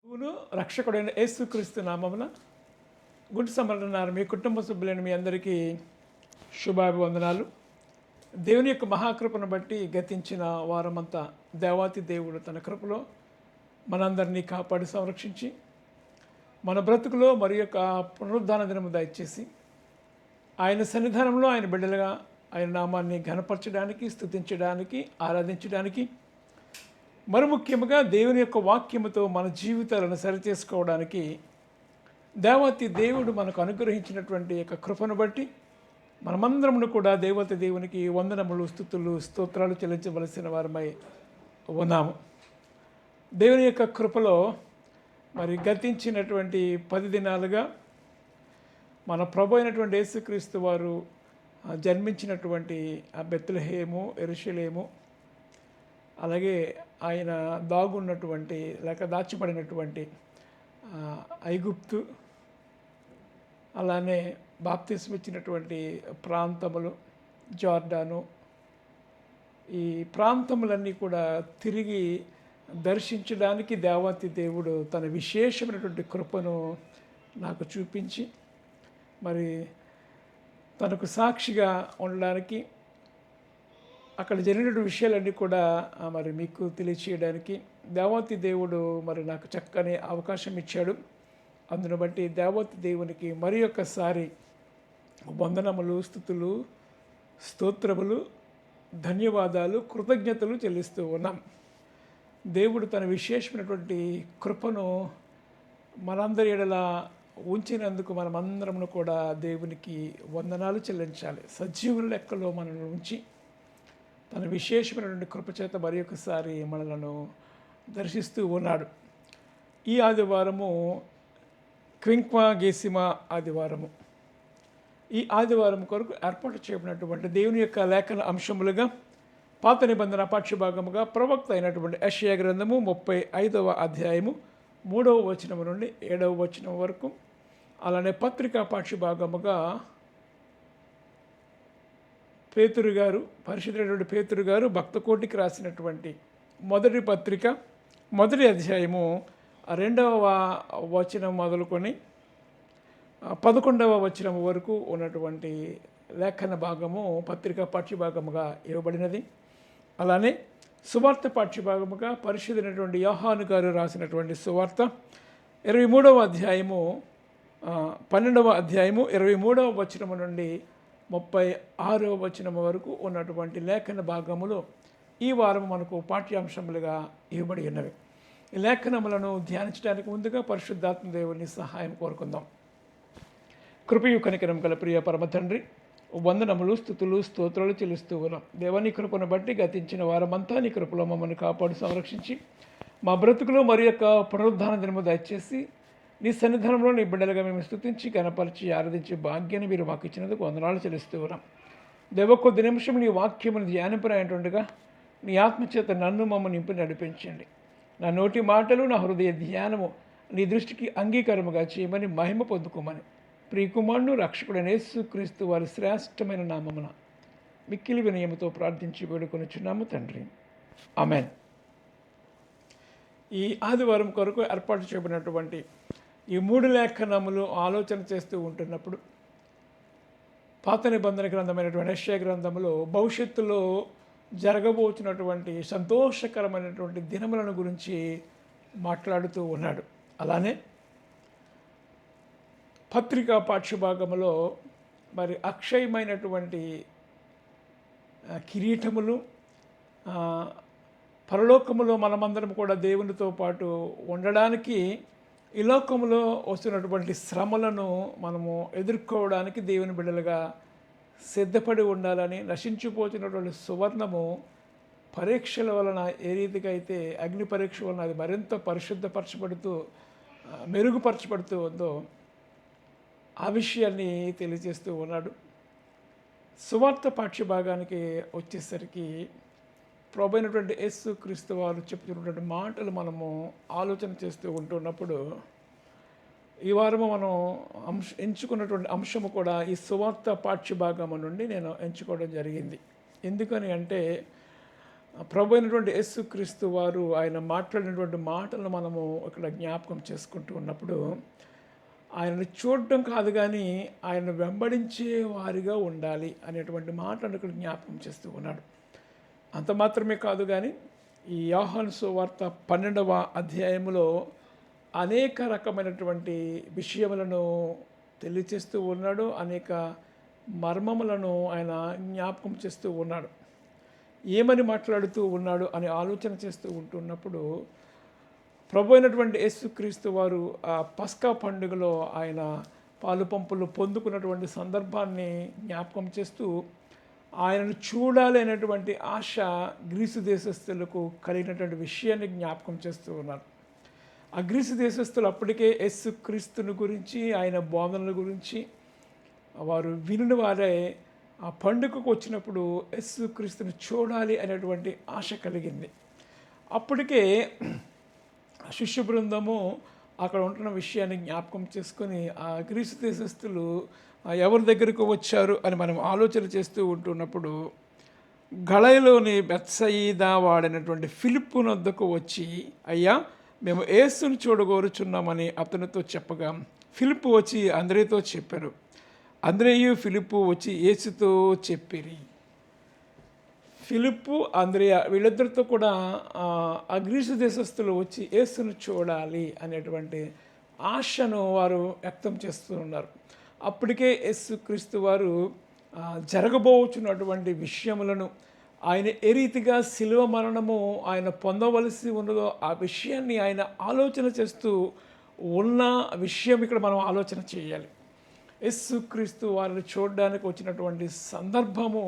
ప్రభువును రక్షకుడైన యేసుక్రీస్తు నామమున గుడ్ సమరన్నారు మీ కుటుంబ సభ్యులైన మీ అందరికీ శుభాభివందనాలు. దేవుని యొక్క మహాకృపను బట్టి గతించిన వారమంతా దేవాతి దేవుడు తన కృపలో మనందరినీ కాపాడి సంరక్షించి మన బ్రతుకులో మరి యొక్క పునరుద్ధాన దినము దయచేసి ఆయన సన్నిధానంలో ఆయన బిడ్డలుగా ఆయన నామాన్ని ఘనపరచడానికి, స్తుతించడానికి, ఆరాధించడానికి, మరి ముఖ్యంగా దేవుని యొక్క వాక్యముతో మన జీవితాలను సరిచేసుకోవడానికి దేవతి దేవుడు మనకు అనుగ్రహించినటువంటి యొక్క కృపను బట్టి మనమందరమును కూడా దేవతి దేవునికి వందనములు, స్తుతులు, స్తోత్రాలు చెల్లించవలసిన వారమై ఉన్నాము. దేవుని యొక్క కృపలో మరి గతించినటువంటి 10 దినాలుగా మన ప్రభు అయినటువంటి యేసుక్రీస్తు వారు జన్మించినటువంటి ఆ బెత్లెహేము, యెరూషలేము, అలాగే ఆయన దాగున్నటువంటి లేక దాచిపడినటువంటి ఐగుప్తు, అలానే బాప్తిస్మ ఇచ్చినటువంటి ప్రాంతములు, జార్డాను, ఈ ప్రాంతములన్నీ కూడా తిరిగి దర్శించడానికి దేవాతి దేవుడు తన విశేషమైనటువంటి కృపను నాకు చూపించి మరి తనకు సాక్షిగా ఉండడానికి అక్కడ జరిగిన విషయాలన్నీ కూడా మరి మీకు తెలియచేయడానికి దేవాతి దేవుడు మరి నాకు చక్కని అవకాశం ఇచ్చాడు. అందును బట్టి దేవాతి దేవునికి మరి ఒక్కసారి వందనములు, స్తుతులు, స్తోత్రములు, ధన్యవాదాలు, కృతజ్ఞతలు చెల్లిస్తూ ఉన్నాం. దేవుడు తన విశేషమైనటువంటి కృపను మనందరి ఎడల ఉంచినందుకు మనమందరము కూడా దేవునికి వందనాలు చెల్లించాలి. సజీవుల లెక్కలో మనల్ని ఉంచి తన విశేషమైనటువంటి కృపచేత మరి ఒకసారి మనలను దర్శిస్తూ ఉన్నాడు. ఈ ఆదివారము క్వింక్వా గేసిమా ఆదివారము. ఈ ఆదివారం కొరకు ఏర్పాటు చేయబడినటువంటి దేవుని యొక్క లేఖన అంశములుగా పాత నిబంధన పాఠ్యభాగముగా ప్రవక్త అయినటువంటి యెషయా గ్రంథము 35వ అధ్యాయము 3వ వచనం నుండి 7వ వచనం వరకు, అలానే పత్రికా పాఠ్యభాగముగా పేతురు గారు, పరిశుద్ధుడైనటువంటి పేతురు గారు భక్తకోటికి రాసినటువంటి మొదటి పత్రిక 1వ అధ్యాయము 2వ వచనం మొదలుకొని 11వ వచనం వరకు ఉన్నటువంటి లేఖన భాగము పత్రికా పాఠ్యభాగముగా ఇవ్వబడినది. అలానే సువార్త పాఠ్యభాగముగా పరిశుద్ధుడైనటువంటి యోహాను గారు రాసినటువంటి సువార్త 23వ అధ్యాయము 12వ అధ్యాయము 23వ వచనము నుండి 36వ వచనం వరకు ఉన్నటువంటి లేఖన భాగములు ఈ వారం మనకు పాఠ్యాంశములుగా ఇవ్వబడి ఉన్నవి. ఈ లేఖనములను ధ్యానించడానికి ముందుగా పరిశుద్ధాత్మ దేవుని సహాయం కోరుకుందాం. కృపయు కనికరం గల ప్రియ పరమ తండ్రి, వందనములు, స్తుతులు, స్తోత్రాలు చెల్లిస్తూ ఉన్నాం. దేవాని కృపను బట్టి గతించిన వారమంతా నీ కృపలో మమ్మల్ని కాపాడు సంరక్షించి మా బ్రతుకులో మరి యొక్క పునరుద్ధాన దినము దయచేసి నీ సన్నిధానంలో నీ బిడ్డలుగా మేము స్తుతించి గణపరిచి ఆరాధించే భాగ్యాన్ని మీరు మాకు ఇచ్చినందుకు వందనాలు చెల్లిస్తూ ఉన్నాం. దేవ కొద్ది నిమిషం నీ వాక్యమును ధ్యానింపరాయటుండగా నీ ఆత్మచేత నన్ను మమ్మల్ని నింపి నడిపించండి. నా నోటి మాటలు, నా హృదయ ధ్యానము నీ దృష్టికి అంగీకారముగా చేయమని మహిమ పొందుకోమని ప్రియకుమారుడు రక్షకుడైన యేసుక్రీస్తు వారి శ్రేష్టమైన నామమున మిక్కిలి వినయముతో ప్రార్థించి వేడుకొనుచున్నాము తండ్రి, ఆమేన్. ఈ ఆదివారం కొరకు ఏర్పాటు చేయబడినటువంటి ఈ 3 లేఖనములు ఆలోచన చేస్తూ ఉంటున్నప్పుడు పాత నిబంధన గ్రంథమైనటువంటి యెషయా గ్రంథములో భవిష్యత్తులో జరగబోతున్నటువంటి సంతోషకరమైనటువంటి దినములను గురించి మాట్లాడుతూ ఉన్నాడు. అలానే పత్రికా పాఠ్యభాగములో మరి అక్షయమైనటువంటి కిరీటములు, పరలోకములో మనమందరం కూడా దేవునితో పాటు ఉండడానికి ఈ లోకములో వస్తున్నటువంటి శ్రమలను మనము ఎదుర్కోవడానికి దేవుని బిడ్డలుగా సిద్ధపడి ఉండాలని, నశించిపోతున్నటువంటి సువర్ణము పరీక్షల వలన ఏ రీతిగా అయితే అగ్ని పరీక్ష వలన అది మరింత పరిశుద్ధపరచబడుతూ మెరుగుపరచబడుతూ ఉందో ఆ విషయాన్ని తెలియజేస్తూ ఉన్నాడు. సువార్త పాఠ్యభాగానికి వచ్చేసరికి ప్రభు అయినటువంటి యేసుక్రీస్తు వారు చెప్తున్నటువంటి మాటలు మనము ఆలోచన చేస్తూ ఉంటున్నప్పుడు ఈ వారము మనం ఎంచుకున్నటువంటి అంశము కూడా ఈ సువార్త పాఠ్యభాగము నుండి నేను ఎంచుకోవడం జరిగింది. ఎందుకని అంటే ప్రభు అయినటువంటి యేసుక్రీస్తు వారు ఆయన మాట్లాడినటువంటి మాటలను మనము ఇక్కడ జ్ఞాపకం చేసుకుంటూ ఉన్నప్పుడు ఆయనను చూడటం కాదు కానీ ఆయన వెంబడించే వారిగా ఉండాలి అనేటువంటి మాటను ఇక్కడ జ్ఞాపకం చేస్తూ ఉన్నాడు. అంత మాత్రమే కాదు కానీ ఈ యోహాను సువార్త 12వ అధ్యాయంలో అనేక రకమైనటువంటి విషయములను తెలియచేస్తూ ఉన్నాడు. అనేక మర్మములను ఆయన జ్ఞాపకం చేస్తూ ఉన్నాడు. ఏమని మాట్లాడుతూ ఉన్నాడు అని ఆలోచన చేస్తూ ఉంటున్నప్పుడు ప్రభు అయినటువంటి యేసుక్రీస్తు వారు ఆ పస్కా పండుగలో ఆయన పాలు పంపులు పొందుకున్నటువంటి సందర్భాన్ని జ్ఞాపకం చేస్తూ ఆయనను చూడాలి అనేటువంటి ఆశ గ్రీసు దేశస్థులకు కలిగినటువంటి విషయాన్ని జ్ఞాపకం చేస్తూ ఉన్నారు. ఆ గ్రీసు దేశస్థులు అప్పటికే యేసుక్రీస్తుని గురించి ఆయన బోధనల గురించి వారు విని వారే ఆ పండుగకు వచ్చినప్పుడు యేసుక్రీస్తుని చూడాలి అనేటువంటి ఆశ కలిగింది. అప్పటికే శిష్య బృందము అక్కడ ఉంటున్న విషయాన్ని జ్ఞాపకం చేసుకొని ఆ గ్రీసు దేశస్థులు ఎవరి దగ్గరకు వచ్చారు అని మనం ఆలోచన చేస్తూ ఉంటున్నప్పుడు గలయలోని బెత్సయిదా వాడినటువంటి ఫిలిప్పు వద్దకు వచ్చి, అయ్యా మేము యేసుని చూడగోరుచున్నామని అతనితో చెప్పగా ఫిలిప్పు వచ్చి అంద్రేతో చెప్పారు. అంద్రేయు ఫిలిప్పు వచ్చి యేసుతో చెప్పిరి. ఫిలిప్పు అంద్రేయ వీళ్ళిద్దరితో కూడా ఆ గ్రీసు దేశస్థులు వచ్చి యేసును చూడాలి అనేటువంటి ఆశను వారు వ్యక్తం చేస్తూ ఉన్నారు. అప్పటికే యేసుక్రీస్తు వారు జరగబోచున్నటువంటి విషయములను ఆయన ఏ రీతిగా శిలువ మరణము ఆయన పొందవలసి ఉన్నదో ఆ విషయాన్ని ఆయన ఆలోచన చేస్తూ ఉన్న విషయం ఇక్కడ మనం ఆలోచన చేయాలి. యేసుక్రీస్తు వారిని చూడడానికి వచ్చినటువంటి సందర్భము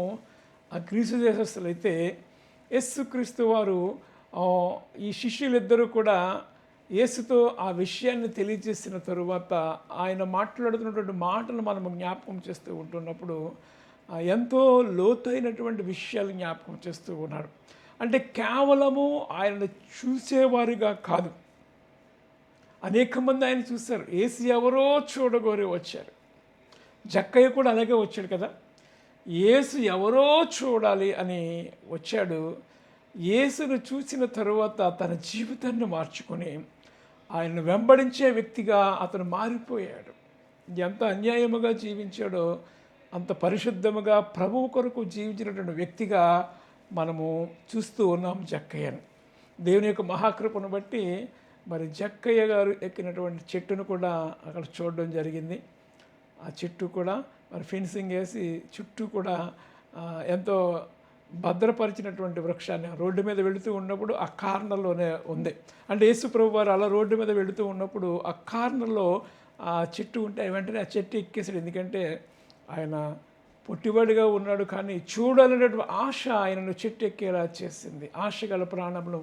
ఆ గ్రీసు దేశస్థులైతే యేసుక్రీస్తు వారు ఈ శిష్యులిద్దరూ కూడా యేసుతో ఆ విషయాన్ని తెలియజేసిన తరువాత ఆయన మాట్లాడుతున్నటువంటి మాటలు మనము జ్ఞాపకం చేస్తూ ఉంటున్నప్పుడు ఎంతో లోతైనటువంటి విషయాలు జ్ఞాపకం చేస్తూ ఉన్నారు. అంటే కేవలము ఆయనను చూసేవారిగా కాదు, అనేక మంది ఆయన చూశారు. యేసు ఎవరో చూడగోరి వచ్చారు. జక్కయ్య కూడా అలాగే వచ్చాడు కదా, యేసు ఎవరో చూడాలి అని వచ్చాడు. యేసును చూసిన తరువాత తన జీవితాన్ని మార్చుకొని ఆయన్ను వెంబడించే వ్యక్తిగా అతను మారిపోయాడు. ఎంత అన్యాయముగా జీవించాడో అంత పరిశుద్ధముగా ప్రభువు కొరకు జీవించినటువంటి వ్యక్తిగా మనము చూస్తూ ఉన్నాం జక్కయ్యను. దేవుని యొక్క మహాకృపను బట్టి మరి జక్కయ్య గారు ఎక్కినటువంటి చెట్టును కూడా అక్కడ చూడడం జరిగింది. ఆ చెట్టు కూడా మరి ఫెన్సింగ్ వేసి చుట్టూ కూడా ఎంతో భద్రపరిచినటువంటి వృక్షాన్ని రోడ్డు మీద వెళుతూ ఉన్నప్పుడు ఆ కార్నర్లోనే ఉంది. అంటే యేసు ప్రభు వారు అలా రోడ్డు మీద వెళుతూ ఉన్నప్పుడు ఆ కార్నర్లో ఆ చెట్టు ఉంటే వెంటనే ఆ చెట్టు ఎక్కేసాడు. ఎందుకంటే ఆయన పొట్టివాడిగా ఉన్నాడు, కానీ చూడాలనేటువంటి ఆశ ఆయనను చెట్టు ఎక్కేలా చేసింది. ఆశ గల ప్రాణములు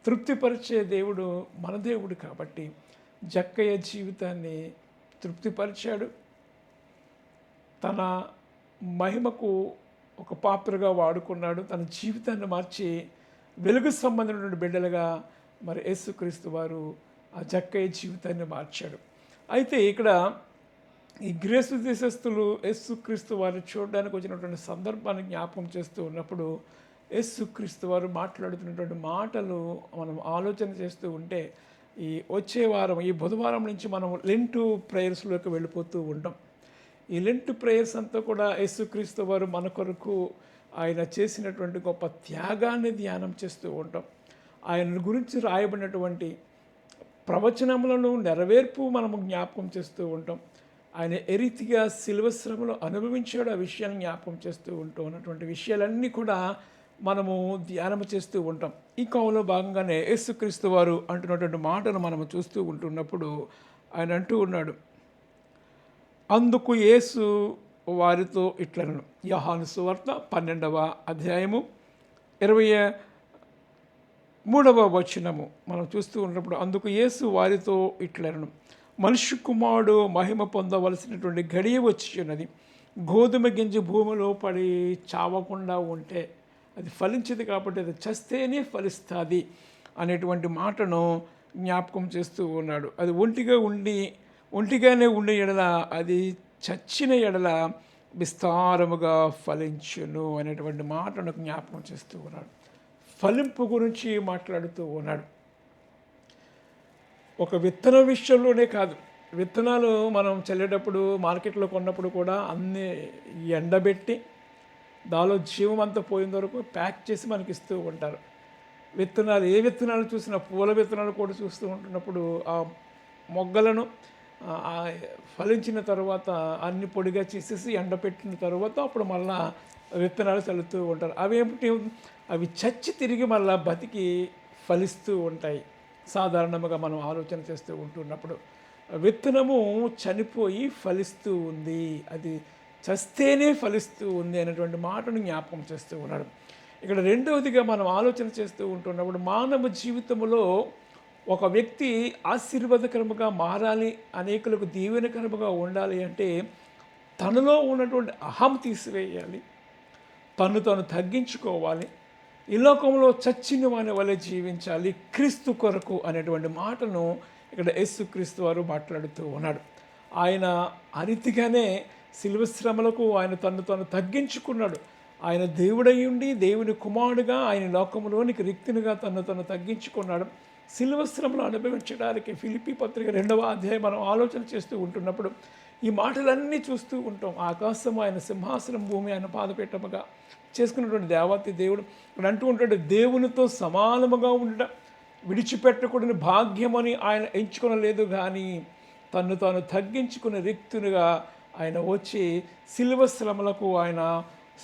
తృప్తిపరిచే దేవుడు మన దేవుడు కాబట్టి జక్కయ్య జీవితాన్ని తృప్తిపరిచాడు. తన మహిమకు ఒక పాత్రగా వాడుకున్నాడు. తన జీవితాన్ని మార్చి వెలుగు సంబంధించినటువంటి బిడ్డలుగా మరి యేసుక్రీస్తు వారు ఆ జక్కయ్య జీవితాన్ని మార్చాడు. అయితే ఇక్కడ ఈ గ్రీసు దేశస్థులు యేసుక్రీస్తు వారిని చూడడానికి వచ్చినటువంటి సందర్భాన్ని జ్ఞాపకం చేస్తూ ఉన్నప్పుడు యేసుక్రీస్తు వారు మాట్లాడుతున్నటువంటి మాటలు మనం ఆలోచన చేస్తూ ఉంటే ఈ వచ్చే వారం ఈ బుధవారం నుంచి మనం లెంటు ప్రేయర్స్లోకి వెళ్ళిపోతూ ఉంటాం. ఈ లెంట్ ప్రేయర్స్ అంతా కూడా యేసుక్రీస్తు వారు మన కొరకు ఆయన చేసినటువంటి గొప్ప త్యాగాన్ని ధ్యానం చేస్తూ ఉంటాం. ఆయన గురించి రాయబడినటువంటి ప్రవచనములను నెరవేర్పు మనము జ్ఞాపకం చేస్తూ ఉంటాం. ఆయన ఏ రీతిగా శిలువ శ్రమలు అనుభవించాడు ఆ విషయాన్ని జ్ఞాపకం చేస్తూ ఉంటాం. అన్నటువంటి విషయాలన్నీ కూడా మనము ధ్యానం చేస్తూ ఉంటాం. ఈ కాలంలో భాగంగానే యేసుక్రీస్తు వారు అంటున్నటువంటి మాటను మనము చూస్తూ ఉంటున్నప్పుడు ఆయన అంటూ ఉన్నాడు, అందుకు యేసు వారితో ఇట్లనను. యోహాను సువార్త 12వ అధ్యాయము 23వ వచనము మనం చూస్తూ ఉన్నప్పుడు, అందుకు యేసు వారితో ఇట్లనను, మనుష్య కుమారుడు మహిమ పొందవలసినటువంటి గడియ వచ్చి ఉన్నది. గోధుమ గింజ భూమిలో పడి చావకుండా ఉంటే అది ఫలించదు, కాబట్టి అది చస్తేనే ఫలిస్తుంది అనేటువంటి మాటను జ్ఞాపకం చేస్తూ ఉన్నాడు. అది ఒంటిగానే ఉండే ఎడల అది చచ్చిన ఎడల విస్తారముగా ఫలించును అనేటువంటి మాటను జ్ఞాపకం చేస్తూ ఉన్నాడు. ఫలింపు గురించి మాట్లాడుతూ ఉన్నాడు. ఒక విత్తనం విషయంలోనే కాదు, విత్తనాలు మనం చల్లేటప్పుడు మార్కెట్లో కొన్నప్పుడు కూడా అన్నీ ఎండబెట్టి దానిలో జీవం అంతా పోయిన వరకు ప్యాక్ చేసి మనకి ఇస్తూ ఉంటారు. విత్తనాలు ఏ విత్తనాలు చూసినా, పూల విత్తనాలు కూడా చూస్తూ ఉంటున్నప్పుడు ఆ మొగ్గలను ఫలించిన తర్వాత అన్ని పొడిగా చేసేసి ఎండపెట్టిన తర్వాత అప్పుడు మళ్ళా విత్తనాలు చల్లుతూ ఉంటారు. అవి చచ్చి తిరిగి మళ్ళా బతికి ఫలిస్తూ ఉంటాయి. సాధారణంగా మనం ఆలోచన చేస్తూ ఉంటున్నప్పుడు విత్తనము చనిపోయి ఫలిస్తూ ఉంది, అది చస్తేనే ఫలిస్తూ ఉంది అనేటువంటి మాటను జ్ఞాపకం చేస్తూ ఉన్నాడు. ఇక్కడ రెండవదిగా మనం ఆలోచన చేస్తూ ఉంటున్నప్పుడు మానవ జీవితంలో ఒక వ్యక్తి ఆశీర్వాదకరముగా మారాలి, అనేకులకు దీవెనకరముగా ఉండాలి అంటే తనలో ఉన్నటువంటి అహం తీసివేయాలి, తను తగ్గించుకోవాలి, ఈ లోకంలో చచ్చిన వాని వలె జీవించాలి క్రీస్తు కొరకు అనేటువంటి మాటను ఇక్కడ యేసుక్రీస్తు వారు మాట్లాడుతూ ఉన్నాడు. ఆయన అరితిగానే శిలువ శ్రమలకు ఆయన తను తగ్గించుకున్నాడు. ఆయన దేవుడై ఉండి దేవుని కుమారుడుగా ఆయన లోకంలోనికి రిక్తునిగా తను తగ్గించుకున్నాడు. శిలువ శ్రమలు అనుభవించడానికి ఫిలిప్పీ పత్రిక 2వ అధ్యాయం మనం ఆలోచన చేస్తూ ఉంటున్నప్పుడు ఈ మాటలన్నీ చూస్తూ ఉంటాం. ఆకాశం ఆయన సింహాసనం, భూమి ఆయన పాదపీఠముగా చేసుకున్నటువంటి దేవాతి దేవుడు ఇక్కడ అంటూ ఉంటాడు, దేవునితో సమానముగా ఉండడం విడిచిపెట్టకూడని భాగ్యమని ఆయన ఎంచుకొనలేదు, కానీ తాను తగ్గించుకునే రిక్తునిగా ఆయన వచ్చి శిలువ శ్రమలకు ఆయన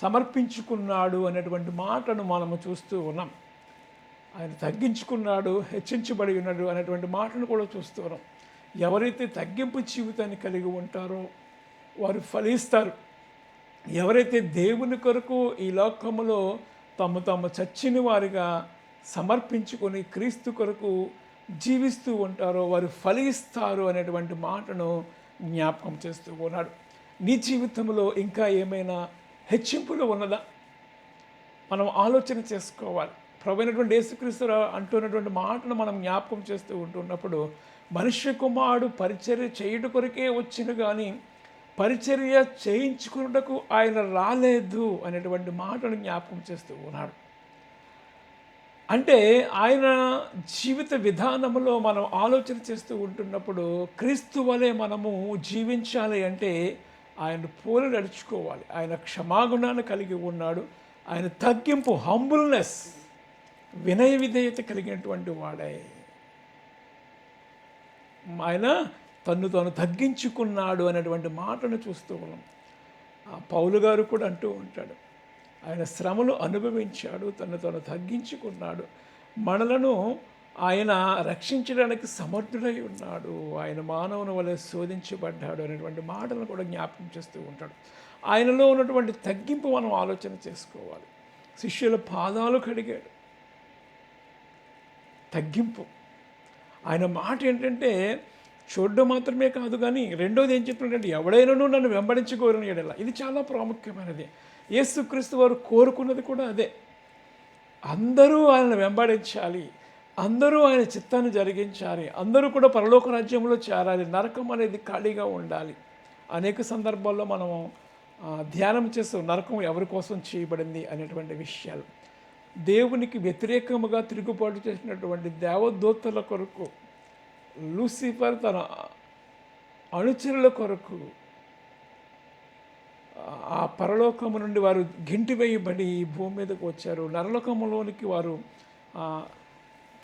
సమర్పించుకున్నాడు అనేటువంటి మాటను మనము చూస్తూ ఉన్నాం. ఆయన తగ్గించుకున్నాడు, హెచ్చించబడి ఉన్నాడు అనేటువంటి మాటను కూడా చూస్తూ ఉన్నాం. ఎవరైతే తగ్గింపు జీవితాన్ని కలిగి ఉంటారో వారు ఫలిస్తారు. ఎవరైతే దేవుని కొరకు ఈ లోకములో తమ చచ్చిన వారిగా సమర్పించుకొని క్రీస్తు కొరకు జీవిస్తూ ఉంటారో వారు ఫలిస్తారు అనేటువంటి మాటను జ్ఞాపకం చేస్తూ ఉన్నాడు. నీ జీవితంలో ఇంకా ఏమైనా హెచ్చింపులు ఉన్నదా? మనం ఆలోచన చేసుకోవాలి. ప్రభువైనటువంటి యేసుక్రీస్తు అంటున్నటువంటి మాటను మనం జ్ఞాపకం చేస్తూ ఉంటున్నప్పుడు మనుష్య కుమారుడు పరిచర్య చేయుట కొరకే వచ్చిన, కానీ పరిచర్య చేయించుకున్నటకు ఆయన రాలేదు అనేటువంటి మాటను జ్ఞాపకం చేస్తూ ఉన్నాడు. అంటే ఆయన జీవిత విధానంలో మనం ఆలోచన చేస్తూ ఉంటున్నప్పుడు క్రీస్తు వలె మనము జీవించాలి అంటే ఆయన పోలి నడుచుకోవాలి. ఆయన క్షమాగుణాన్ని కలిగి ఉన్నాడు. ఆయన తగ్గింపు, హంబుల్నెస్, వినయ విధేయత కలిగినటువంటి వాడే. ఆయన తను తగ్గించుకున్నాడు అనేటువంటి మాటను చూస్తూ ఉన్నాం. పౌలు గారు కూడా అంటూ ఉంటాడు, ఆయన శ్రమలు అనుభవించాడు, తను తగ్గించుకున్నాడు, మనలను ఆయన రక్షించడానికి సమర్థుడై ఉన్నాడు, ఆయన మానవుని వలె శోధించబడ్డాడు అనేటువంటి మాటలను కూడా జ్ఞాపకం చేస్తూ ఉంటాడు. ఆయనలో ఉన్నటువంటి తగ్గింపు మనం ఆలోచన చేసుకోవాలి. శిష్యుల పాదాలు కడిగాడు, తగ్గింపు. ఆయన మాట ఏంటంటే చూడడం మాత్రమే కాదు, కానీ రెండోది ఏం చెప్తున్నాడంటే ఎవడైనాను నన్ను వెంబడించుకోరని ఎడల. ఇది చాలా ప్రాముఖ్యమైనది. యేసుక్రీస్తు వారు కోరుకున్నది కూడా అదే. అందరూ ఆయనను వెంబడించాలి, అందరూ ఆయన చిత్తాన్ని జరిగించాలి, అందరూ కూడా పరలోక రాజ్యంలో చేరాలి, నరకం అనేది ఖాళీగా ఉండాలి. అనేక సందర్భాల్లో మనము ధ్యానం చేస్తూ నరకం ఎవరి కోసం చేయబడింది అనేటువంటి విషయాలు, దేవునికి వ్యతిరేకముగా తిరుగుబాటు చేసినటువంటి దేవదూతల కొరకు, లూసిఫర్ తన అనుచరుల కొరకు ఆ పరలోకము నుండి వారు గింటివేయబడి ఈ భూమి మీదకు వచ్చారు. నరలోకములోనికి వారు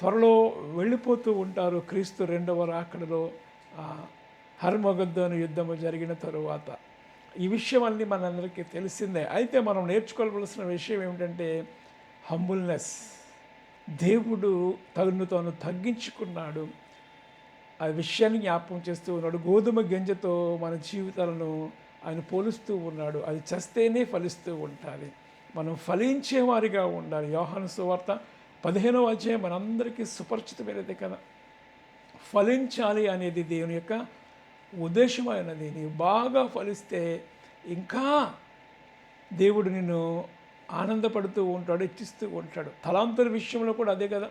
త్వరలో వెళ్ళిపోతూ ఉంటారు. క్రీస్తు 2వ రాకడలో హర్మగద్దోను యుద్ధము జరిగిన తరువాత. ఈ విషయం అన్నీ మనందరికీ తెలిసిందే. అయితే మనం నేర్చుకోవలసిన విషయం ఏమిటంటే హంబుల్నెస్. దేవుడు తాను తగ్గించుకున్నాడు. ఆ విషయాన్ని జ్ఞాపకం చేస్తూ ఉన్నాడు. గోధుమ గింజతో మన జీవితాలను ఆయన పోలుస్తూ ఉన్నాడు. అది చస్తేనే ఫలిస్తూ ఉండాలి, మనం ఫలించేవారిగా ఉండాలి. యోహాను సువార్త 15వ అధ్యాయం మనందరికీ సుపరిచితమైనది కదా. ఫలించాలి అనేది దేవుని యొక్క ఉద్దేశమైనది. నీవు బాగా ఫలిస్తే ఇంకా దేవుడు నిన్ను ఆనందపడుతూ ఉంటాడు, ఇచ్చిస్తూ ఉంటాడు. తలాంతుల విషయంలో కూడా అదే కదా.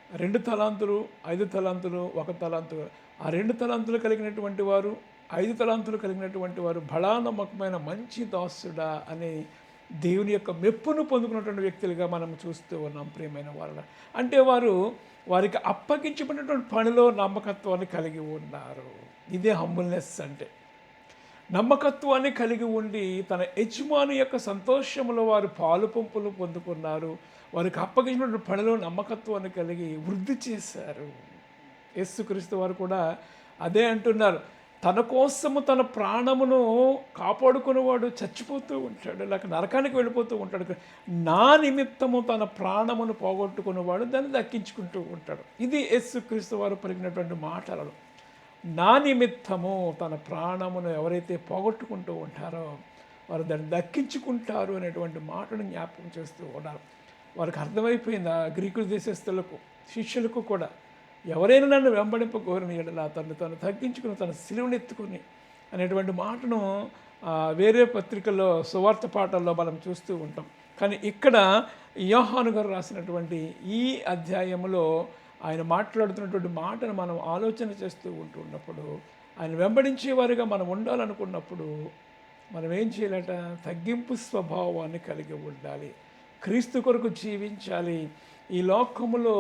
2 తలాంతులు, 5 తలాంతులు, 1 తలాంతు. ఆ 2 తలాంతులు కలిగినటువంటి వారు, 5 తలాంతులు కలిగినటువంటి వారు బలా నమ్మకమైన మంచి దాసుడా అని దేవుని యొక్క మెప్పును పొందుకున్నటువంటి వ్యక్తులుగా మనం చూస్తూ ఉన్నాం ప్రియమైన వాళ్ళ. అంటే వారికి అప్పగించబడినటువంటి పనిలో నమ్మకత్వాన్ని కలిగి ఉన్నారు. ఇదే హంబుల్నెస్ అంటే. నమ్మకత్వాన్ని కలిగి ఉండి తన యజమాని యొక్క సంతోషంలో వారు పాలు పంపులు పొందుకున్నారు. వారికి అప్పగించినటువంటి పనిలో నమ్మకత్వాన్ని కలిగి వృద్ధి చేశారు. యేసుక్రీస్తు వారు కూడా అదే అంటున్నారు. తన కోసము తన ప్రాణమును కాపాడుకునేవాడు చచ్చిపోతూ ఉంటాడు, లేక నరకానికి వెళ్ళిపోతూ ఉంటాడు. నా నిమిత్తము తన ప్రాణమును పోగొట్టుకునేవాడు దాన్ని దక్కించుకుంటూ ఉంటాడు. ఇది యేసుక్రీస్తు వారు పలికినటువంటి మాటలు. నా నిమిత్తము తన ప్రాణమును ఎవరైతే పోగొట్టుకుంటూ ఉంటారో వారు దాన్ని దక్కించుకుంటారు అనేటువంటి మాటను జ్ఞాపకం చేస్తూ ఉన్నారు. వారికి అర్థమైపోయింది, ఆ గ్రీకు దేశస్థులకు శిష్యులకు కూడా, ఎవరైనా నన్ను వెంబడింపకోరిన ఎడల తను తగ్గించుకుని తన సిలువను ఎత్తుకుని అనేటువంటి మాటను వేరే పత్రికల్లో సువార్త పాఠాల్లో మనం చూస్తూ ఉంటాం. కానీ ఇక్కడ యోహాను గారు రాసినటువంటి ఈ అధ్యాయంలో ఆయన మాట్లాడుతున్నటువంటి మాటను మనం ఆలోచన చేస్తూ ఉంటున్నప్పుడు, ఆయన వెంబడించేవారిగా మనం ఉండాలనుకున్నప్పుడు మనం ఏం చేయాలట? తగ్గింపు స్వభావాన్ని కలిగి ఉండాలి. క్రీస్తు కొరకు జీవించాలి. ఈ లోకములో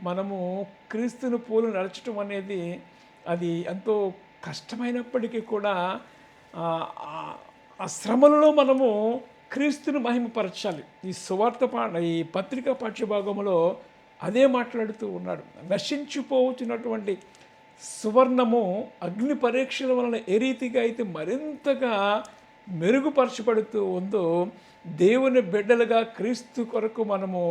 మనము క్రీస్తుని పోలు నడచడం అనేది అది ఎంతో కష్టమైనప్పటికీ కూడా ఆ శ్రమలలో మనము క్రీస్తుని మహిమపరచాలి. ఈ పత్రికా పాఠ్యభాగంలో అదే మాట్లాడుతూ ఉన్నాడు. నశించిపోవచ్చున్నటువంటి సువర్ణము అగ్ని పరీక్షల వలన ఏ రీతిగా అయితే మరింతగా మెరుగుపరచబడుతూ ఉందో, దేవుని బిడ్డలుగా క్రీస్తు కొరకు మనము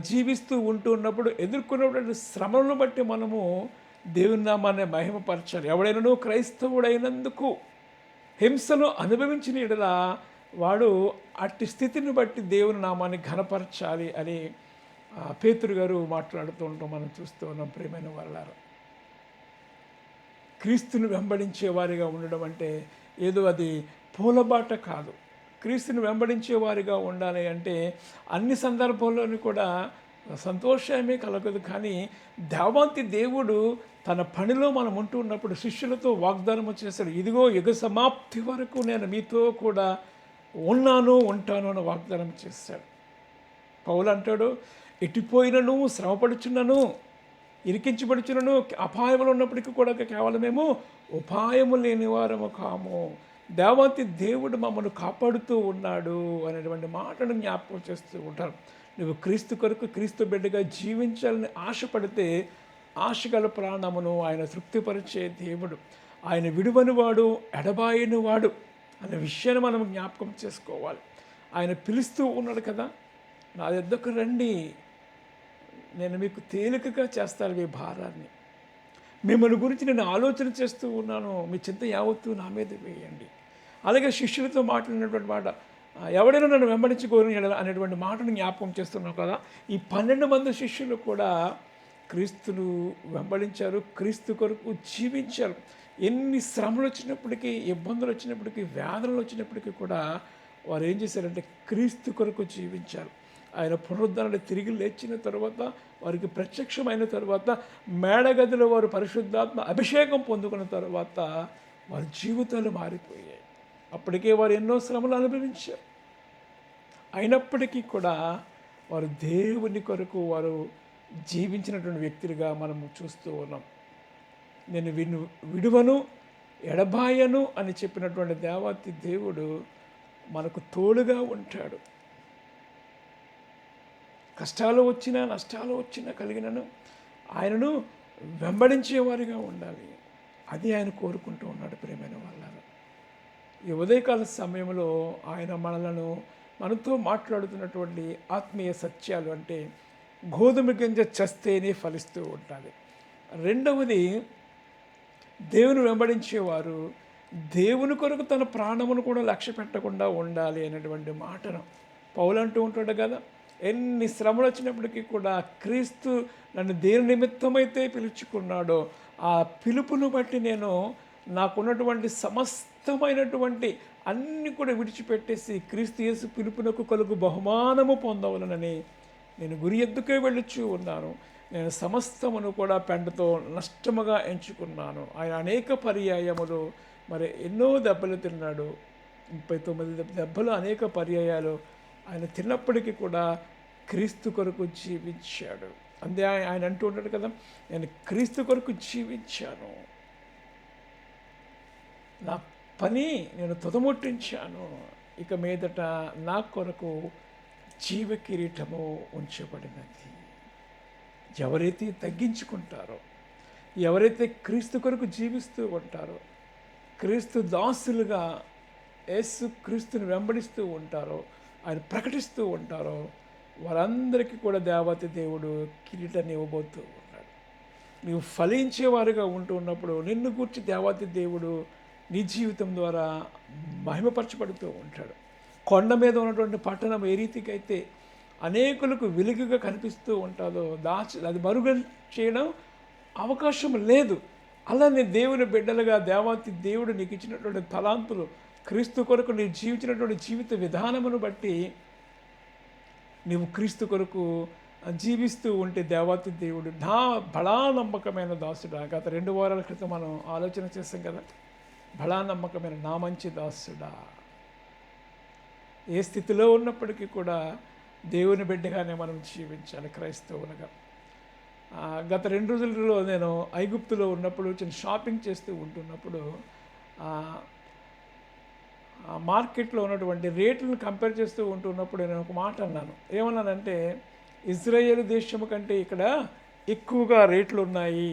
జీవిస్తూ ఉంటున్నప్పుడు ఎదుర్కొన్నటువంటి శ్రమలను బట్టి మనము దేవుని నామాన్ని మహిమపరచాలి. ఎవడైనా క్రైస్తవుడైనందుకు హింసను అనుభవించిన ఎడల వాడు అట్టి స్థితిని బట్టి దేవుని నామాన్ని ఘనపరచాలి అని పేతురు గారు మాట్లాడుతూ ఉంటాం, మనం చూస్తూ ఉన్నాం. ప్రియమైన వాళ్ళారా, క్రీస్తుని వెంబడించే వారిగా ఉండడం అంటే ఏదో అది పూలబాట కాదు. క్రీస్తుని వెంబడించే వారిగా ఉండాలి అంటే అన్ని సందర్భాల్లోనూ కూడా సంతోషమే కలగదు. కానీ దేవాంతి దేవుడు తన పనిలో మనం ఉంటూ ఉన్నప్పుడు శిష్యులతో వాగ్దానం చేశాడు. ఇదిగో యుగ సమాప్తి వరకు నేను మీతో కూడా ఉంటాను అని వాగ్దానం చేశాడు. పౌలు అంటాడు, ఎట్టిపోయినను శ్రమపడుచున్నను ఇరికించబడుచున్నను అపాయములు ఉన్నప్పటికీ కూడా కేవలమేమో ఉపాయము లేని వారము కాము. దేవాతి దేవుడు మమ్మల్ని కాపాడుతూ ఉన్నాడు అనేటువంటి మాటను జ్ఞాపకం చేస్తూ ఉంటారు. నువ్వు క్రీస్తు కొరకు క్రీస్తు బిడ్డగా జీవించాలని ఆశపడితే ఆశగల ప్రాణమును ఆయన తృప్తిపరిచే దేవుడు, ఆయన విడువని వాడు ఎడబాయని వాడు అనే విషయాన్ని మనం జ్ఞాపకం చేసుకోవాలి. ఆయన పిలుస్తూ ఉన్నాడు కదా, నా యొద్దకు రండి, నేను మీకు తేలికగా చేస్తాను మీ భారాన్ని, మిమ్మల్ని గురించి నేను ఆలోచన చేస్తూ ఉన్నాను, మీ చింత యావత్తు నా మీద వేయండి. అలాగే శిష్యులతో మాట్లాడినటువంటి మాట, ఎవడైనా నన్ను వెంబడించుకోని అనేటువంటి మాటను జ్ఞాపకం చేస్తున్నాం కదా. ఈ 12 మంది శిష్యులు కూడా క్రీస్తును వెంబడించారు, క్రీస్తు కొరకు జీవించారు. ఎన్ని శ్రమలు వచ్చినప్పటికీ, ఇబ్బందులు వచ్చినప్పటికీ, వేదనలు వచ్చినప్పటికీ కూడా వారు ఏం చేశారంటే క్రీస్తు కొరకు జీవించారు. ఆయన పునరుద్ధరణ తిరిగి లేచిన తర్వాత, వారికి ప్రత్యక్షమైన తర్వాత, మేడగదిలో వారు పరిశుద్ధాత్మ అభిషేకం పొందుకున్న తర్వాత వారి జీవితాలు మారిపోయాయి. అప్పటికే వారు ఎన్నో శ్రమలు అనుభవించారు. అయినప్పటికీ కూడా వారు దేవుని కొరకు వారు జీవించినటువంటి వ్యక్తులుగా మనము చూస్తూ ఉన్నాం. నేను విడువను ఎడబాయను అని చెప్పినటువంటి దేవాతి దేవుడు మనకు తోడుగా ఉంటాడు. కష్టాలు వచ్చినా నష్టాలు వచ్చినా కలిగినను ఆయనను వెంబడించేవారిగా ఉండాలి. అది ఆయన కోరుకుంటూ ఉన్నాడు. ప్రియమైన వాళ్ళారా, ఈ ఉదయకాల సమయంలో ఆయన మనతో మాట్లాడుతున్నటువంటి ఆత్మీయ సత్యాలు అంటే గోధుమ గింజ చస్తేనే ఫలిస్తూ ఉంటుంది. రెండవది, దేవుని వెంబడించేవారు దేవుని కొరకు తన ప్రాణమును కూడా లక్ష్య పెట్టకుండా ఉండాలి అనేటువంటి మాటను పౌలు అంటూ ఉంటాడు కదా. ఎన్ని శ్రమలు వచ్చినప్పటికీ కూడా క్రీస్తు నన్ను దేని నిమిత్తమైతే పిలుచుకున్నాడో ఆ పిలుపును బట్టి నేను నాకున్నటువంటి సమస్తమైనటువంటి అన్నీ కూడా విడిచిపెట్టేసి క్రీస్తు యేసు పిలుపునకు కలుగు బహుమానము పొందవలనని నేను గురి ఎద్దుకే వెళ్ళుచూ ఉన్నాను. నేను సమస్తమును కూడా పెంటతో నష్టముగా ఎంచుకున్నాను. ఆయన అనేక పర్యాయములు మరి ఎన్నో దెబ్బలు తిన్నాడు, 39 దెబ్బలు అనేక పర్యాయాలు ఆయన తిన్నప్పటికీ కూడా క్రీస్తు కొరకు జీవించాడు. అంతే ఆయన అంటూ ఉంటాడు కదా, నేను క్రీస్తు కొరకు జీవించాను, నా పని నేను తుదముట్టించాను, ఇక మీదట నా కొరకు జీవ కిరీటము ఉంచబడినది. ఎవరైతే తగ్గించుకుంటారో, ఎవరైతే క్రీస్తు కొరకు జీవిస్తూ ఉంటారో, క్రీస్తు దాసులుగా యేసు క్రీస్తుని వెంబడిస్తూ ఉంటారో, ఆయన ప్రకటిస్తూ ఉంటారో, వారందరికీ కూడా దేవత దేవుడు కిరీటాన్ని ఇవ్వబోతూ ఉన్నాడు. నీవు ఫలించేవారుగా ఉంటూ ఉన్నప్పుడు నిన్ను గూర్చి దేవత దేవుడు నీ జీవితం ద్వారా మహిమపరచబడుతూ ఉంటాడు. కొండ మీద ఉన్నటువంటి పట్టణం ఏ రీతికి అయితే అనేకులకు వెలుగుగా కనిపిస్తూ ఉంటుందో అది మరుగు చేయడం అవకాశం లేదు. అలానే దేవుని బిడ్డలుగా దేవాతి దేవుడు నీకు ఇచ్చినటువంటి తలాంతులు, క్రీస్తు కొరకు నీవు జీవించినటువంటి జీవిత విధానమును బట్టి నీవు క్రీస్తు కొరకు జీవిస్తూ ఉంటే దేవాతి దేవుడు బడా నమ్మకమైన దాసుడా. గత 2 వారాల క్రితం మనం ఆలోచన చేస్తాం కదా, బడా నమ్మకమైన నా మంచి దాసుడా. ఏ స్థితిలో ఉన్నప్పటికీ కూడా దేవుని బిడ్డగానే మనం జీవించాలి క్రైస్తవులుగా. గత 2 రోజులలో నేను ఐగుప్తులో ఉన్నప్పుడు చిన్న షాపింగ్ చేస్తూ ఉంటున్నప్పుడు మార్కెట్లో ఉన్నటువంటి రేట్లను కంపేర్ చేస్తూ ఉంటున్నప్పుడు నేను ఒక మాట అన్నాను. ఏమన్నానంటే, ఇజ్రాయేల్ దేశము కంటే ఇక్కడ ఎక్కువగా రేట్లు ఉన్నాయి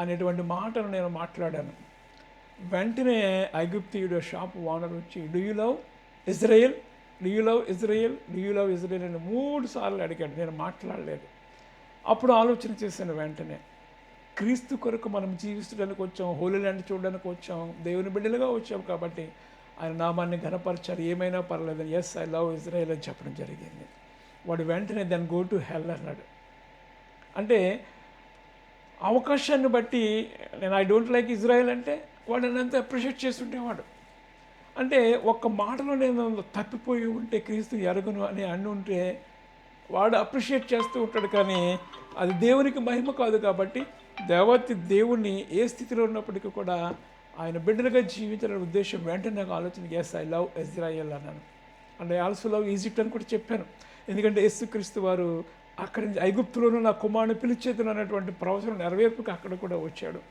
అనేటువంటి మాటను నేను మాట్లాడాను. వెంటనే ఐగుప్తీయుడు షాప్ ఓనర్ వచ్చి, do you love Israel, do you love Israel, do you love Israel అని 3 సార్లు అడిగాడు. నేను మాట్లాడలేదు. అప్పుడు ఆలోచన చేశాను వెంటనే, క్రీస్తు కొరకు మనం జీవించడానికి వచ్చాం, హోలీ ల్యాండ్ చూడడానికి వచ్చాం, దేవుని బిడ్డలుగా వచ్చాం కాబట్టి ఆయన నామాన్ని ఘనపరచాలి, ఏమైనా పర్లేదని ఎస్ ఐ లవ్ ఇజ్రాయెల్ అని చెప్పడం జరిగింది. వాడు వెంటనే దెన్ గో టు హెల్ అన్నాడు. అంటే అవకాశాన్ని బట్టి నేను ఐ డోంట్ లైక్ ఇజ్రాయెల్ అంటే వాడు నన్నంతా అప్రిషియేట్ చేస్తుంటేవాడు. అంటే ఒక్క మాటలో నేను తప్పిపోయి ఉంటే క్రీస్తు ఎరగను అని అన్ని ఉంటే వాడు అప్రిషియేట్ చేస్తూ ఉంటాడు, కానీ అది దేవునికి మహిమ కాదు. కాబట్టి దేవతి దేవుణ్ణి ఏ స్థితిలో ఉన్నప్పటికీ కూడా ఆయన బిడ్డలుగా జీవించాలనే ఉద్దేశం వెంటనే నాకు ఆలోచన, ఎస్ ఐ లవ్ ఇజ్రాయెల్ అన్నాను. And I also love Egypt అని కూడా చెప్పాను. ఎందుకంటే యేసుక్రీస్తు వారు అక్కడి నుంచి ఐగుప్తులోనూ నా కుమారుని పిలిచేతును అన్నటువంటి ప్రవచనం నెరవేర్పుకి అక్కడ కూడా వచ్చాడు.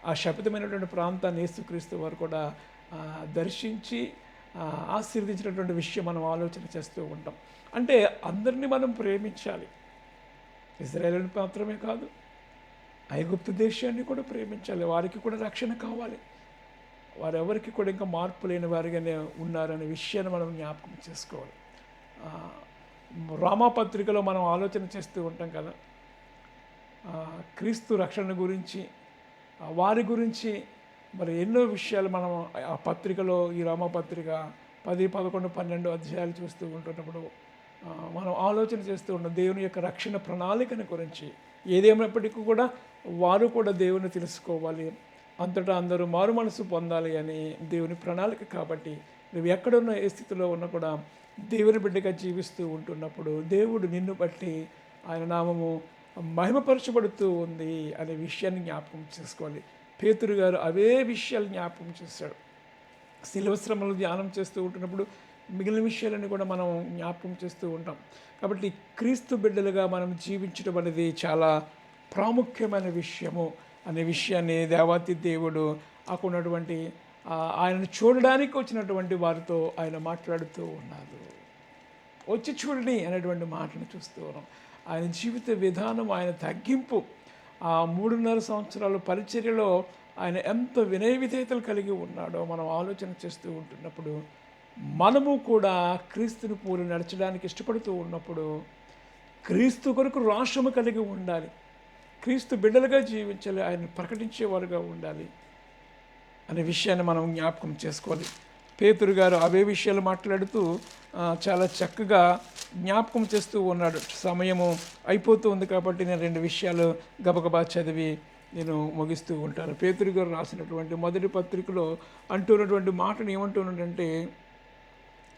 ఆ శపితమైనటువంటి ప్రాంతాన్ని యేసుక్రీస్తు వారు కూడా దర్శించి ఆశీర్వదించినటువంటి విషయం మనం ఆలోచన చేస్తూ ఉంటాం. అంటే అందరినీ మనం ప్రేమించాలి, ఇజ్రాయేలుని మాత్రమే కాదు, ఐగుప్తు దేశాన్ని కూడా ప్రేమించాలి. వారికి కూడా రక్షణ కావాలి, వారెవరికి కూడా ఇంకా మార్పు లేని వారిగానే ఉన్నారనే విషయాన్ని మనం జ్ఞాపకం చేసుకోవాలి. రామాపత్రికలో మనం ఆలోచన చేస్తూ ఉంటాం కదా, క్రీస్తు రక్షణ గురించి, వారి గురించి మరి ఎన్నో విషయాలు మనం ఆ పత్రికలో, ఈ రామపత్రిక 10, 11, 12 అధ్యాయాలు చూస్తూ ఉంటున్నప్పుడు మనం ఆలోచన చేస్తూ ఉన్నాం దేవుని యొక్క రక్షణ ప్రణాళికను గురించి. ఏదేమైనప్పటికీ కూడా వారు కూడా దేవుని తెలుసుకోవాలి, అంతటా అందరూ మారు మనసు పొందాలి అని దేవుని ప్రణాళిక. కాబట్టి నువ్వు ఎక్కడున్న ఏ స్థితిలో ఉన్నా కూడా దేవుని బిడ్డగా జీవిస్తూ ఉంటున్నప్పుడు దేవుడు నిన్ను బట్టి ఆయన నామము మహిమపరచబడుతూ ఉంది అనే విషయాన్ని జ్ఞాపకం చేసుకోవాలి. పేతురు గారు అవే విషయాలు జ్ఞాపకం చేశాడు. శిలువ శ్రమలు ధ్యానం చేస్తూ ఉంటున్నప్పుడు మిగిలిన విషయాలని కూడా మనం జ్ఞాపకం చేస్తూ ఉంటాం. కాబట్టి క్రీస్తు బిడ్డలుగా మనం జీవించడం అనేది చాలా ప్రాముఖ్యమైన విషయము అనే విషయాన్ని దేవాతి దేవుడు అక్కడ ఉన్నటువంటి ఆయనను చూడడానికి వచ్చినటువంటి వారితో ఆయన మాట్లాడుతూ ఉన్నారు. వచ్చి చూడండి అనేటువంటి మాటను చూస్తూ ఉన్నాం. ఆయన జీవిత విధానం, ఆయన తగ్గింపు, ఆ 3.5 సంవత్సరాల పరిచర్యలో ఆయన ఎంత వినయ విధేయతలు కలిగి ఉన్నాడో మనం ఆలోచన చేస్తూ ఉంటున్నప్పుడు, మనము కూడా క్రీస్తుని పోలి నడచడానికి ఇష్టపడుతూ ఉన్నప్పుడు క్రీస్తు కొరకు రోషము కలిగి ఉండాలి, క్రీస్తు బిడ్డలుగా జీవించాలి, ఆయన ప్రకటించేవారుగా ఉండాలి అనే విషయాన్ని మనం జ్ఞాపకం చేసుకోవాలి. పేతురు గారు అవే విషయాలు మాట్లాడుతూ చాలా చక్కగా జ్ఞాపకం చేస్తూ ఉన్నాడు. సమయము అయిపోతూ ఉంది కాబట్టి నేను 2 విషయాలు గబగబా చదివి నేను ముగిస్తూ ఉంటాను. పేతురు గారు రాసినటువంటి మొదటి పత్రికలో అంటున్నటువంటి మాటను ఏమంటున్నాడంటే,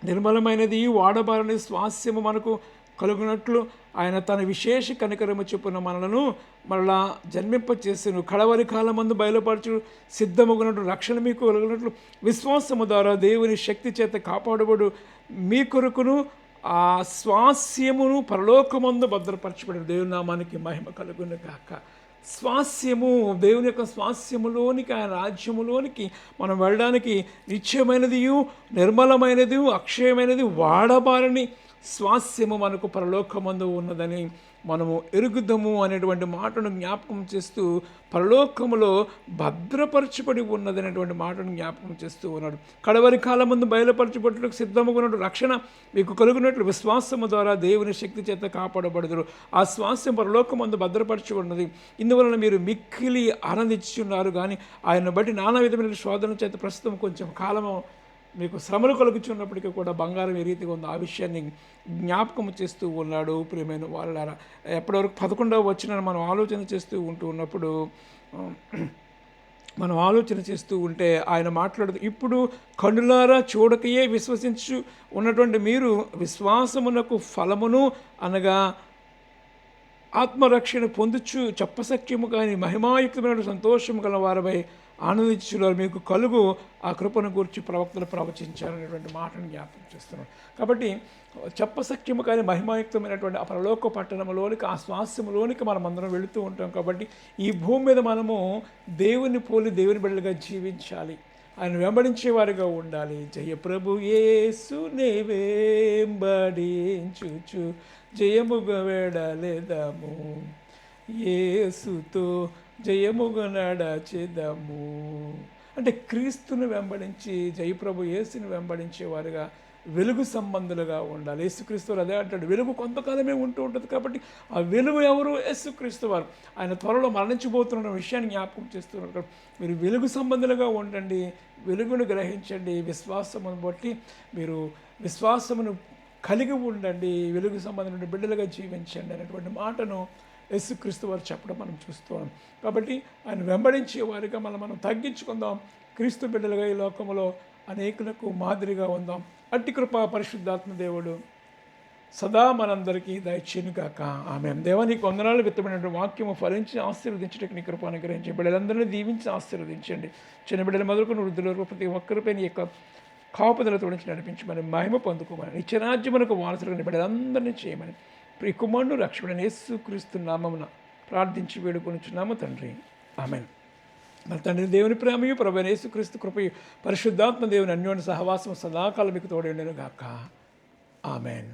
నిర్మలమైనది వాడబారని స్వాస్యము మనకు కలుగునట్లు ఆయన తన విశేష కనికరము చొప్పున మనలను మరలా జన్మింపచేసెను. కడవరి కాలమందు బయలుపరచు సిద్ధమగునట్లు రక్షణ మీకు కలుగునట్లు విశ్వాసము ద్వారా దేవుని శక్తి చేత కాపాడబడు మీ కొరకును ఆ స్వాస్యమును పరలోకమందు భద్రపరచబడిన దేవుని నామానికి మహిమ కలుగును గాక. స్వాస్యము, దేవుని యొక్క స్వాస్యములోనికి, ఆయన రాజ్యములోనికి మనం వెళ్ళడానికి నిత్యమైనది, నిర్మలమైనది, అక్షయమైనది, వాడబారని స్వాస్యము మనకు పరలోకమందు ఉన్నదని మనము ఎరుగుదము అనేటువంటి మాటను జ్ఞాపకం చేస్తూ, పరలోకములో భద్రపరచబడి ఉన్నదనేటువంటి మాటను జ్ఞాపకం చేస్తూ ఉన్నాడు. కడవరి కాలమందు బయలుపరచబడుటకు సిద్ధముగున్నట్టు రక్షణ మీకు కలుగునట్లు విశ్వాసము ద్వారా దేవుని శక్తి చేత కాపాడబడుదురు. ఆ శ్వాసం పరలోకమందు భద్రపరచబడినది. ఇందువలన మీరు మిక్కిలి ఆనందించున్నారు. కానీ ఆయన బట్టి నానా విధమైన శోధన చేత ప్రస్తుతం కొంచెం కాలము మీకు శ్రమలు కలుగుచున్నప్పటికీ కూడా బంగారం ఏ రీతిగా ఉందో ఆ విషయాన్ని జ్ఞాపకం చేస్తూ ఉన్నాడు. ప్రియమైన వాళ్ళారా, ఎప్పటివరకు 11వ వచనాన్ని మనం ఆలోచన చేస్తూ ఉన్నప్పుడు మనం ఆలోచన చేస్తూ ఉంటే ఆయన మాట్లాడుతూ, ఇప్పుడు కన్నులారా చూడకయే విశ్వసించు ఉన్నటువంటి మీరు విశ్వాసమునకు ఫలమును అనగా ఆత్మరక్షణ పొందుచు చెప్పసఖ్యము కానీ మహిమాయుక్తమైన సంతోషము గల వారపై ఆనందించున్నారు. మీకు కలుగు ఆ కృపను గురించి ప్రవక్తలు ప్రవచించారనేటువంటి మాటను జ్ఞాపకం చేస్తున్నాడు. కాబట్టి చెప్పసఖ్యము కానీ మహిమాయుక్తమైనటువంటి ఆ పరలోక పట్టణంలోనికి, ఆ స్వాస్యములోనికి మనం అందరం వెళుతూ ఉంటాం. కాబట్టి ఈ భూమి మీద మనము దేవుని పోలి దేవుని బిడ్డలుగా జీవించాలి, ఆయన వెంబడించేవారిగా ఉండాలి. జయప్రభు యేసు నేవేంబడించుచు జయముగా వేడలేదము, యేసుతో జయముగా నడచెదము. అంటే క్రీస్తుని వెంబడించి, జయప్రభు యేసుని వెంబడించేవారుగా, వెలుగు సంబంధులుగా ఉండాలి. యేసుక్రీస్తు అదే అంటాడు, వెలుగు కొంతకాలమే ఉంటూ ఉంటుంది. కాబట్టి ఆ వెలుగు ఎవరు? యేసుక్రీస్తు వారు. ఆయన త్వరలో మరణించబోతున్న విషయాన్ని జ్ఞాపకం చేస్తున్నారు. మీరు వెలుగు సంబంధులుగా ఉండండి, వెలుగును గ్రహించండి. విశ్వాసమును బట్టి మీరు విశ్వాసమును కలిగి ఉండండి, వెలుగు సంబంధమైన బిడ్డలుగా జీవించండి అనేటువంటి మాటను యేసుక్రీస్తు వారు చెప్పడం మనం చూస్తున్నాం. కాబట్టి ఆయన వెంబడించే వారిగా మనం తగ్గించుకుందాం, క్రీస్తు బిడ్డలుగా ఈ లోకంలో అనేకులకు మాదిరిగా ఉందాం. అట్టి కృప పరిశుద్ధాత్మ దేవుడు సదా మనందరికీ దయచేయునుగాక. ఆమేన్. దేవా, నీకు వందనాలు. విత్తమైన వాక్యము ఫలించి ఆశీర్వదించడానికి నీ కృప అనుగ్రహించి బిడ్డలందరినీ దీవించి ఆశీర్వదించండి. చిన్న బిడ్డల మొదలుకొని వృద్ధుల వరకు ప్రతి ఒక్కరిపై నీ యొక్క కాపుదలతో నుంచి నడిపించమని, మహిమ పొందుకోమని, నిత్యరాజ్యమునకు వారసులుగా బిడ్డలందరినీ చేయమని ప్రియ కుమారుడు రక్షకుడైన యేసుక్రీస్తు నామమున ప్రార్థించి వేడుకొనుచున్నాము తండ్రి. ఆమేన్. మన తండ్రి దేవుని ప్రేమయు ప్రభువైన యేసుక్రీస్తు కృపయు పరిశుద్ధాత్మ దేవుని అన్యోన్య సహవాసం సదాకాలం మీకు తోడేండును గాక. ఆమేన్.